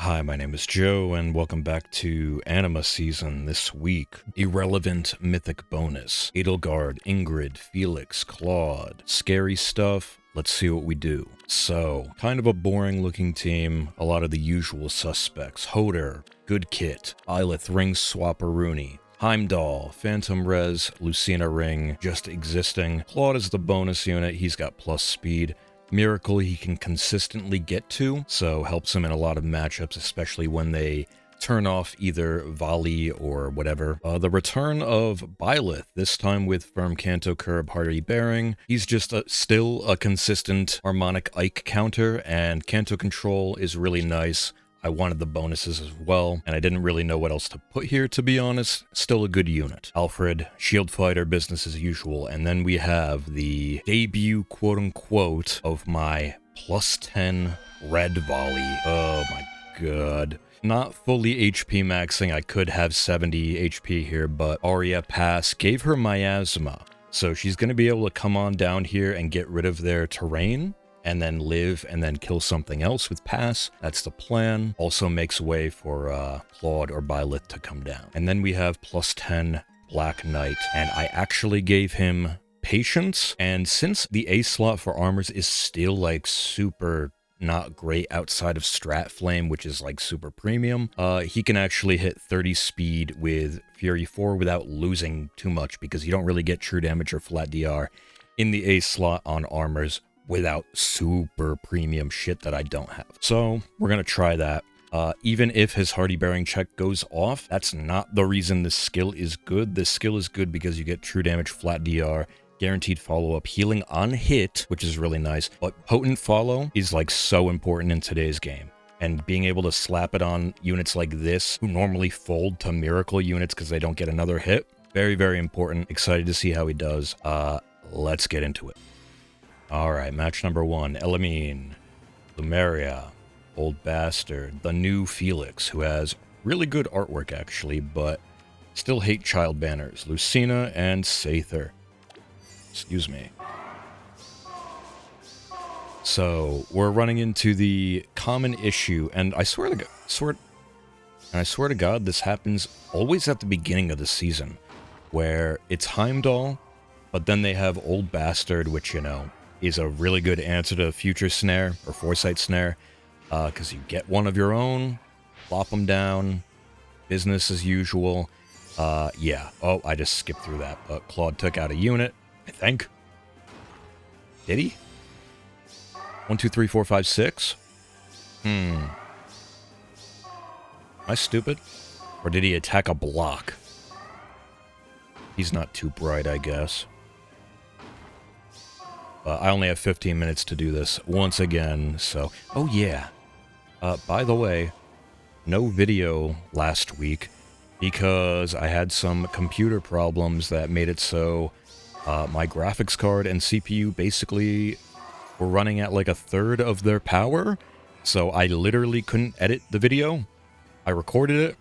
Hi, my name is Joe, and welcome back to Anima season this week. Irrelevant mythic bonus. Edelgard, Ingrid, Felix, Claude. Scary stuff. Let's see what we do. So, kind of a boring looking team. A lot of the usual suspects. Hoder, Good Kit, Byleth, Ring Swapperoonie, Heimdall, Phantom Res, Lucina Ring, just existing. Claude is the bonus unit. He's got plus speed. Miracle he can consistently get to, so helps him in a lot of matchups, especially when they turn off either volley or whatever. The return of Byleth, this time with Firm Canto Curb Hardy Bearing. He's just still a consistent harmonic Ike counter, and Canto Control is really nice. I wanted the bonuses as well, and I didn't really know what else to put here, to be honest. Still a good unit. Alfred, Shield Fighter, business as usual. And then we have the debut, quote-unquote, of my plus 10 red volley. Oh my god. Not fully HP maxing. I could have 70 HP here, but Arya Pass gave her miasma. So she's going to be able to come on down here and get rid of their terrain, and then live, and then kill something else with Pass. That's the plan. Also makes way for Claude or Byleth to come down. And then we have plus 10 Black Knight, and I actually gave him Patience, and since the A slot for armors is still like super not great outside of Strat Flame, which is like super premium, he can actually hit 30 speed with Fury 4 without losing too much, because you don't really get true damage or flat DR in the A slot on armors without super premium shit that I don't have. So we're gonna try that. Even if his Hardy Bearing check goes off, that's not the reason this skill is good. This skill is good because you get true damage, flat DR, guaranteed follow-up, healing on hit, which is really nice. But potent follow is like so important in today's game. And being able to slap it on units like this, who normally fold to miracle units because they don't get another hit, very, very important. Excited to see how he does. Let's get into it. Alright, match number 1. Elamine, Lumeria, Old Bastard, the new Felix, who has really good artwork actually, but still hate child banners. Lucina and Aether. Excuse me. So, we're running into the common issue, and I swear to God, this happens always at the beginning of the season, where it's Heimdall, but then they have Old Bastard, which, you know, is a really good answer to Future Snare, or Foresight Snare, because you get one of your own, plop them down, business as usual. Yeah. Oh, I just skipped through that. Claude took out a unit, I think. Did he? 1, 2, 3, 4, 5, 6? Am I stupid? Or did he attack a block? He's not too bright, I guess. I only have 15 minutes to do this once again, so... Oh, yeah. By the way, no video last week because I had some computer problems that made it so my graphics card and CPU basically were running at like a third of their power, so I literally couldn't edit the video. I recorded it,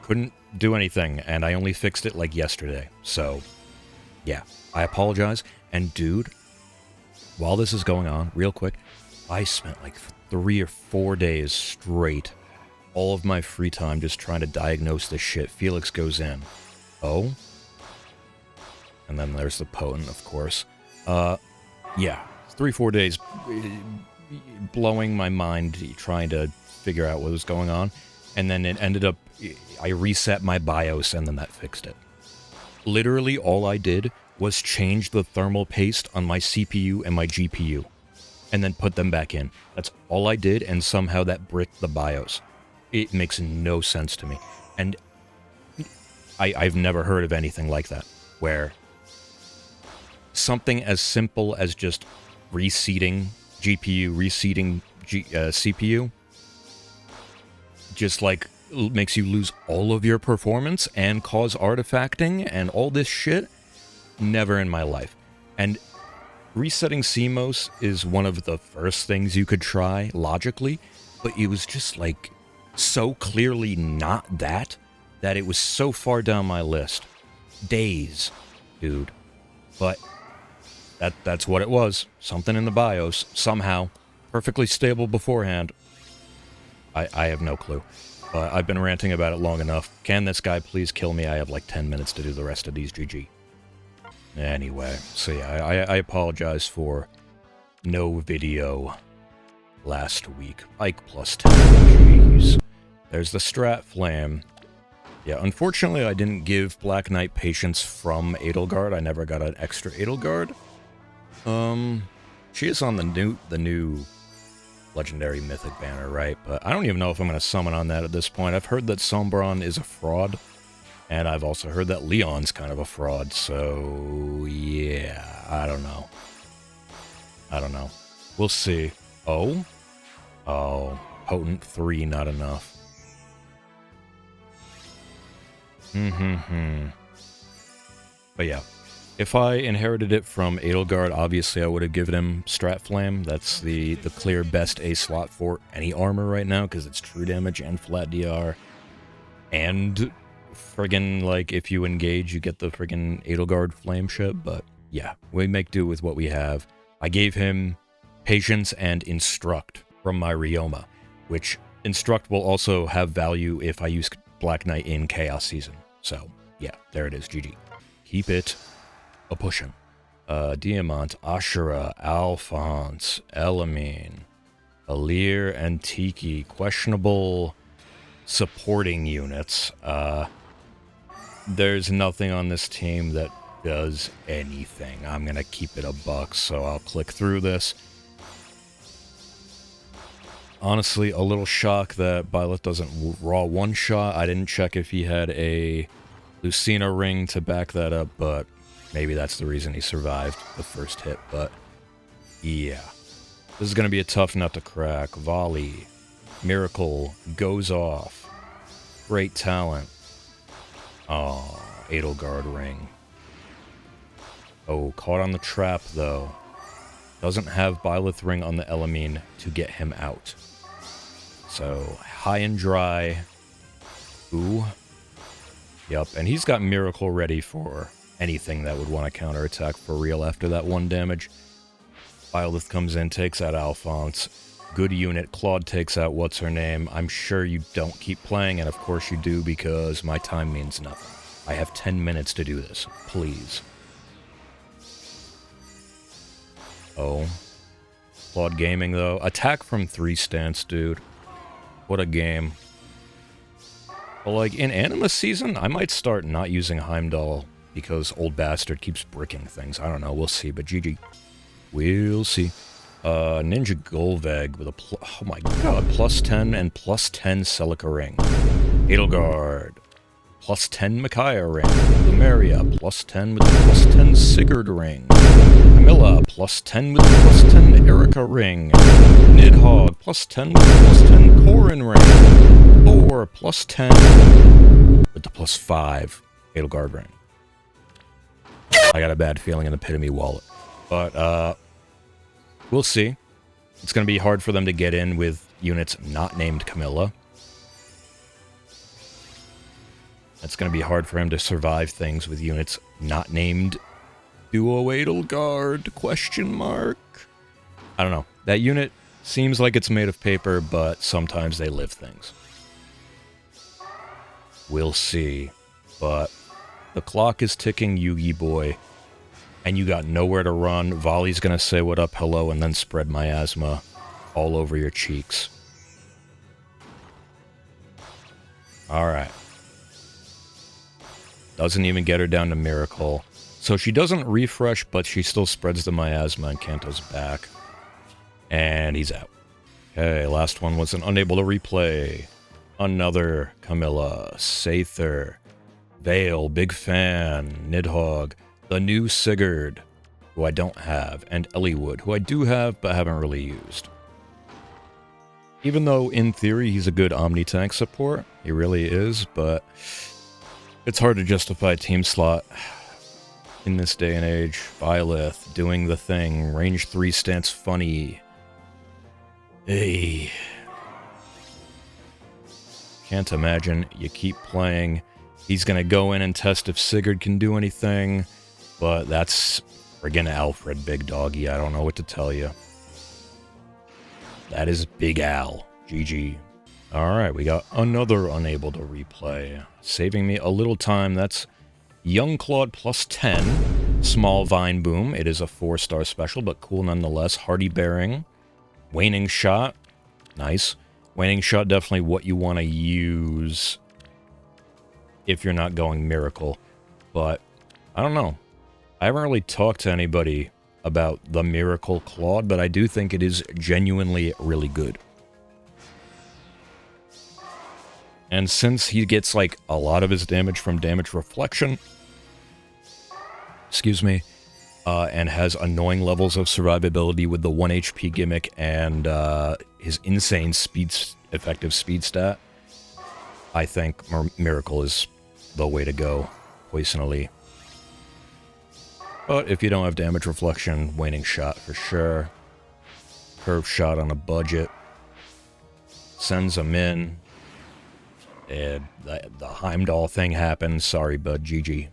couldn't do anything, and I only fixed it like yesterday. So, yeah, I apologize. And dude, while this is going on, real quick, I spent like 3 or 4 days straight, all of my free time just trying to diagnose this shit. Felix goes in. Oh? And then there's the potent, of course. Yeah, 3-4 days blowing my mind, trying to figure out what was going on. And then it ended up, I reset my BIOS and then that fixed it. Literally all I did was change the thermal paste on my CPU and my GPU, and then put them back in. That's all I did, and somehow that bricked the BIOS. It makes no sense to me. And I've never heard of anything like that, where something as simple as just reseating GPU, reseating CPU, just like makes you lose all of your performance and cause artifacting and all this shit. Never in my life. And resetting CMOS is one of the first things you could try, logically, but it was just like so clearly not that it was so far down my list. Days, dude. But that's what it was. Something in the BIOS, somehow, perfectly stable beforehand. I have no clue. But I've been ranting about it long enough. Can this guy please kill me? I have like 10 minutes to do the rest of these, GG. Anyway, so yeah, I apologize for no video last week. Ike plus 10, jeez. There's the Strat Flame. Yeah, unfortunately I didn't give Black Knight patience from Edelgard. I never got an extra Edelgard. She is on the new Legendary Mythic banner, right? But I don't even know if I'm going to summon on that at this point. I've heard that Sombron is a fraud, and I've also heard that Leon's kind of a fraud, so yeah, I don't know. I don't know. We'll see. Oh? Oh, Potent 3, not enough. But yeah. If I inherited it from Edelgard, obviously I would have given him Strat Flame. That's the clear best A slot for any armor right now, because it's true damage and flat DR. And friggin', like, if you engage, you get the friggin' Edelgard flame ship. But yeah, we make do with what we have. I gave him Patience and Instruct from my Ryoma, which Instruct will also have value if I use Black Knight in Chaos Season. So yeah, there it is, GG. Keep it a pushin'. Diamant, Ashura, Alphonse, Elamine, Alir, and Tiki. Questionable supporting units. There's nothing on this team that does anything. I'm gonna keep it a buck, so I'll click through this. Honestly, a little shock that Byleth doesn't raw one-shot. I didn't check if he had a Lucina ring to back that up, but maybe that's the reason he survived the first hit. But yeah, this is going to be a tough nut to crack. Volley, Miracle, goes off. Great talent. Oh, Edelgard ring. Oh, caught on the trap, though. Doesn't have Byleth ring on the Elamine to get him out. So, high and dry. Ooh. Yup, and he's got Miracle ready for anything that would want to counterattack for real after that 1 damage. Byleth comes in, takes out Alphonse. Good unit. Claude takes out what's-her-name. I'm sure you don't keep playing, and of course you do, because my time means nothing. I have 10 minutes to do this. Please. Oh. Claude gaming, though. Attack from 3 stance, dude. What a game. But, like, in Anima season, I might start not using Heimdall because old bastard keeps bricking things. I don't know. We'll see, but GG. We'll see. Ninja Golveg with a oh my god, +10 and +10 Celica ring. Edelgard. +10 Micaiah ring. Lumeria, +10 with the +10 Sigurd ring. Camilla, +10 with the +10 Erica ring. Nidhogg, +10 with the +10 Corin ring. Thor, +10 with the +5 Edelgard ring. I got a bad feeling in the pit of me wallet. But, we'll see. It's going to be hard for them to get in with units not named Camilla. It's going to be hard for him to survive things with units not named Duo Edelgard, question mark. I don't know. That unit seems like it's made of paper, but sometimes they live things. We'll see. But the clock is ticking, Yugi boy. And you got nowhere to run. Volley's gonna say what up, hello, and then spread miasma all over your cheeks. Alright. Doesn't even get her down to Miracle. So she doesn't refresh, but she still spreads the miasma, and Kanto's back. And he's out. Okay, last one was an unable to replay. Another Camilla, Sather, Vale, big fan, Nidhogg, the new Sigurd, who I don't have, and Eliwood, who I do have but haven't really used. Even though, in theory, he's a good Omni-Tank support, he really is, but it's hard to justify a team slot in this day and age. Byleth, doing the thing, range 3 stance funny. Hey. Can't imagine you keep playing. He's gonna go in and test if Sigurd can do anything. But that's friggin' Alfred, big doggy. I don't know what to tell you. That is Big Al. GG. Alright, we got another unable to replay. Saving me a little time. That's Young Claude plus 10. Small Vine Boom. It is a 4-star special, but cool nonetheless. Hardy Bearing. Waning Shot. Nice. Waning Shot, definitely what you want to use if you're not going Miracle. But, I don't know. I haven't really talked to anybody about the Miracle Claude, but I do think it is genuinely really good. And since he gets, like, a lot of his damage from damage reflection, excuse me, and has annoying levels of survivability with the 1 HP gimmick and his insane effective speed stat, I think Miracle is the way to go, personally. But if you don't have damage reflection, Waning Shot for sure. Curve Shot on a budget. Sends him in. The Heimdall thing happened. Sorry, bud. GG.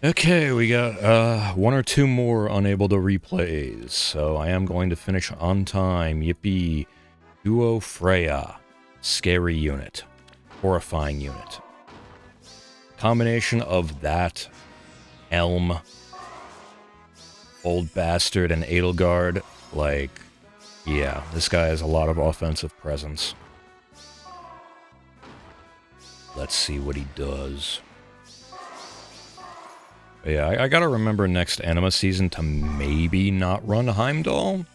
Okay, we got one or two more unable to replays, so I am going to finish on time. Yippee. Duo Freya. Scary unit. Horrifying unit. Combination of that, Elm, Old Bastard, and Edelgard, like, yeah, this guy has a lot of offensive presence. Let's see what he does. But yeah, I gotta remember next Anima season to maybe not run Heimdall.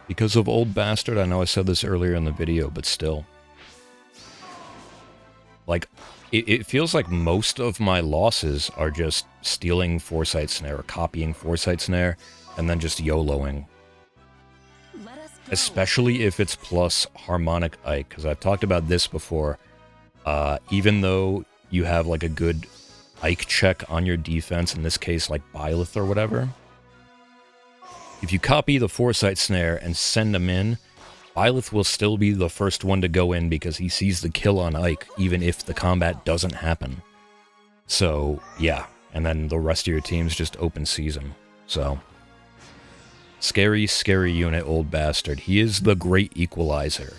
Because of Old Bastard, I know I said this earlier in the video, but still. Like, it feels like most of my losses are just stealing Foresight Snare or copying Foresight Snare and then just YOLOing. Especially if it's plus Harmonic Ike, because I've talked about this before. Even though you have like a good Ike check on your defense, in this case like Byleth or whatever, if you copy the Foresight Snare and send him in, Byleth will still be the first one to go in because he sees the kill on Ike, even if the combat doesn't happen. So, yeah. And then the rest of your team's just open season. So, scary, scary unit, Old Bastard. He is the great equalizer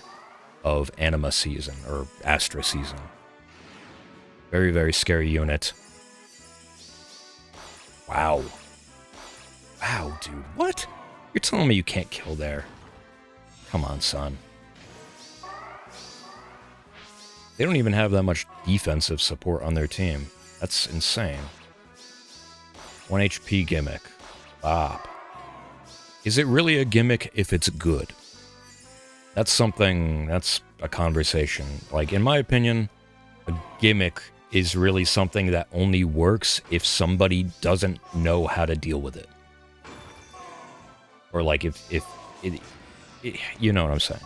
of Anima season, or Astra season. Very, very scary unit. Wow. Wow, dude. What? You're telling me you can't kill there? Come on, son. They don't even have that much defensive support on their team. That's insane. 1 HP gimmick. Bop. Is it really a gimmick if it's good? That's something, that's a conversation. Like, in my opinion, a gimmick is really something that only works if somebody doesn't know how to deal with it. Or, like, if it, you know what I'm saying.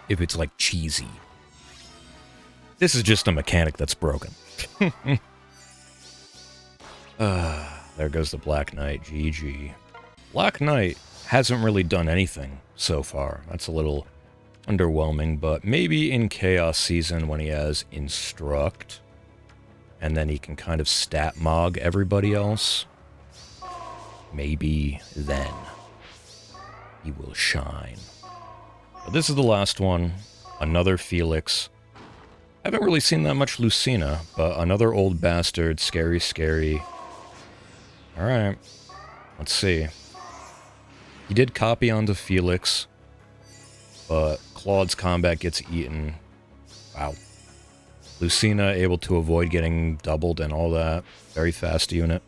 If it's, like, cheesy. This is just a mechanic that's broken. There goes the Black Knight. GG. Black Knight hasn't really done anything so far. That's a little underwhelming, but maybe in Chaos Season when he has Instruct, and then he can kind of stat mog everybody else, maybe then he will shine. But this is the last one. Another Felix. I haven't really seen that much Lucina, but another Old Bastard. Scary, scary. Alright. Let's see. He did copy onto Felix, but Claude's combat gets eaten. Wow. Lucina able to avoid getting doubled and all that. Very fast unit.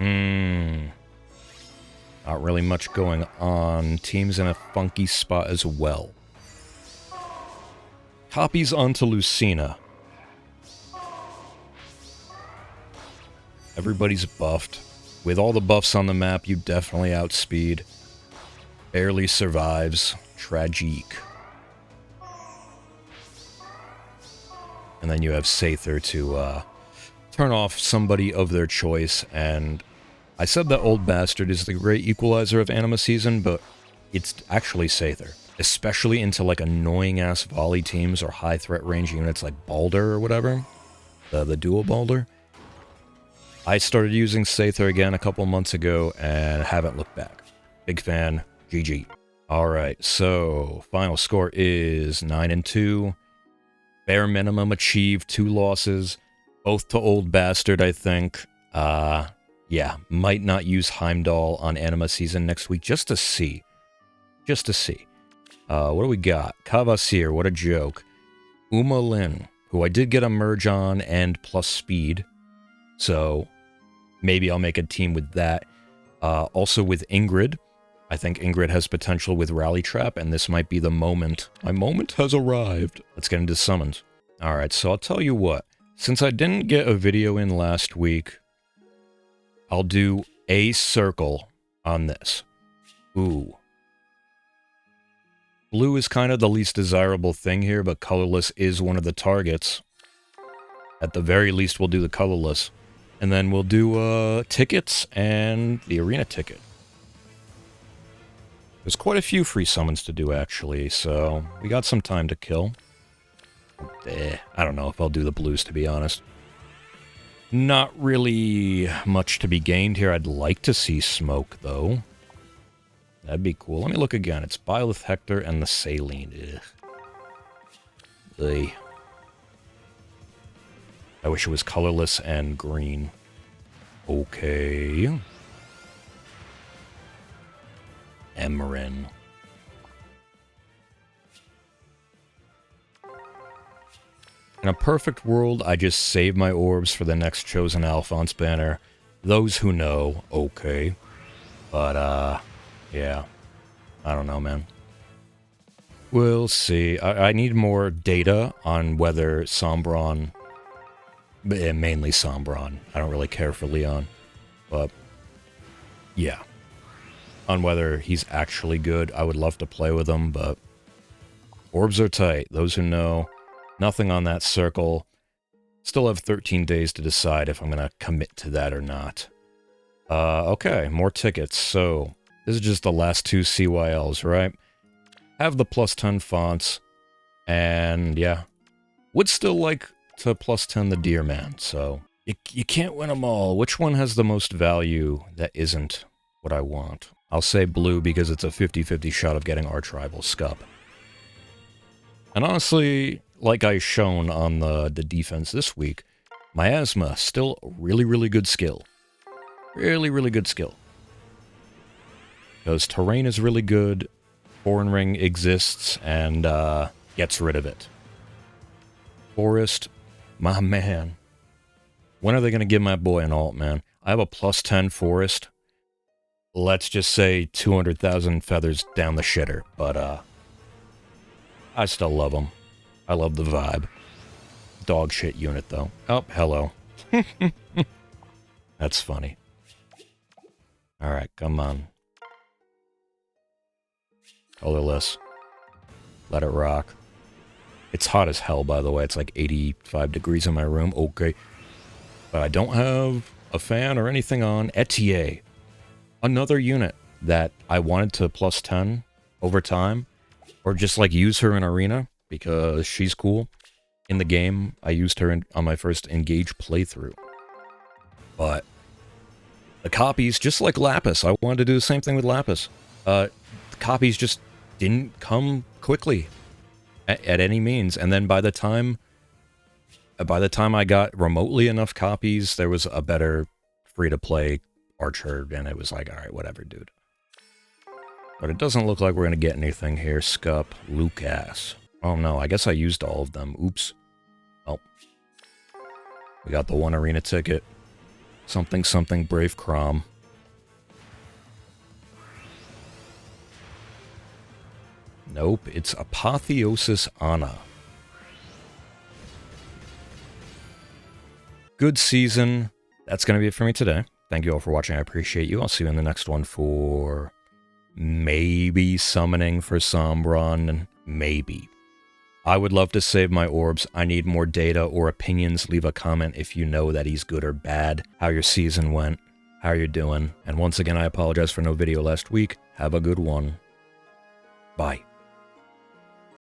Not really much going on. Team's in a funky spot as well. Copies onto Lucina. Everybody's buffed. With all the buffs on the map, you definitely outspeed. Barely survives. Tragique. And then you have Sather to turn off somebody of their choice, and I said that Old Bastard is the great equalizer of Anima Season, but it's actually Sather. Especially into like annoying-ass volley teams or high-threat range units like Balder or whatever. The dual Balder. I started using Sather again a couple months ago and haven't looked back. Big fan. GG. Alright, so final score is 9-2. Bare minimum achieved, 2 losses. Both to Old Bastard, I think. Yeah, might not use Heimdall on Anima season next week, just to see. Just to see. What do we got? Kavasir, what a joke. Uma Lin, who I did get a merge on and plus speed. So, maybe I'll make a team with that. Also with Ingrid. I think Ingrid has potential with Rally Trap, and this might be the moment. My moment has arrived. Let's get into summons. Alright, so I'll tell you what. Since I didn't get a video in last week, I'll do a circle on this. Ooh. Blue is kind of the least desirable thing here, but colorless is one of the targets. At the very least, we'll do the colorless. And then we'll do tickets and the arena ticket. There's quite a few free summons to do, actually, so we got some time to kill. I don't know if I'll do the blues, to be honest. Not really much to be gained here. I'd like to see smoke, though. That'd be cool. Let me look again. It's Byleth, Hector, and the Saline. Ugh. I wish it was colorless and green. Okay. Emran. In a perfect world, I just save my orbs for the next Chosen Alphonse banner. Those who know, okay. But, yeah. I don't know, man. We'll see. I need more data on whether Sombron... mainly Sombron. I don't really care for Leon. But, yeah. On whether he's actually good. I would love to play with him, but... Orbs are tight. Those who know... Nothing on that circle. Still have 13 days to decide if I'm going to commit to that or not. Okay, more tickets. So, this is just the last 2 CYLs, right? Have the plus 10 fonts. And, yeah. Would still like to plus 10 the Deer Man, so... You can't win them all. Which one has the most value that isn't what I want? I'll say blue because it's a 50-50 shot of getting our tribal scup. And honestly... Like I shown on the defense this week, Miasma, still a really, really good skill. Really, really good skill. Because terrain is really good, Foreign Ring exists, and gets rid of it. Forest, my man. When are they going to give my boy an alt, man? I have a plus 10 Forest. Let's just say 200,000 feathers down the shitter, but I still love him. I love the vibe. Dog shit unit, though. Oh, hello. That's funny. Alright, come on. Colorless. Let it rock. It's hot as hell, by the way. It's like 85 degrees in my room. Okay. But I don't have a fan or anything on. Etier. Another unit that I wanted to plus 10 over time. Or just, like, use her in Arena. Because she's cool. In the game, I used her on my first Engage playthrough. But the copies, just like Lapis, I wanted to do the same thing with Lapis. The copies just didn't come quickly at any means. And then by the time I got remotely enough copies, there was a better free-to-play Archer, and it was like, alright, whatever, dude. But it doesn't look like we're going to get anything here. Scup, Lucas. Oh no, I guess I used all of them. Oops. Oh. We got the 1 arena ticket. Something, something, Brave Crom. Nope, it's Apotheosis Anna. Good season. That's going to be it for me today. Thank you all for watching. I appreciate you. I'll see you in the next one for maybe summoning for Sombron. Maybe. I would love to save my orbs. I need more data or opinions. Leave a comment if you know that he's good or bad, how your season went, how you're doing. And once again, I apologize for no video last week. Have a good one. Bye.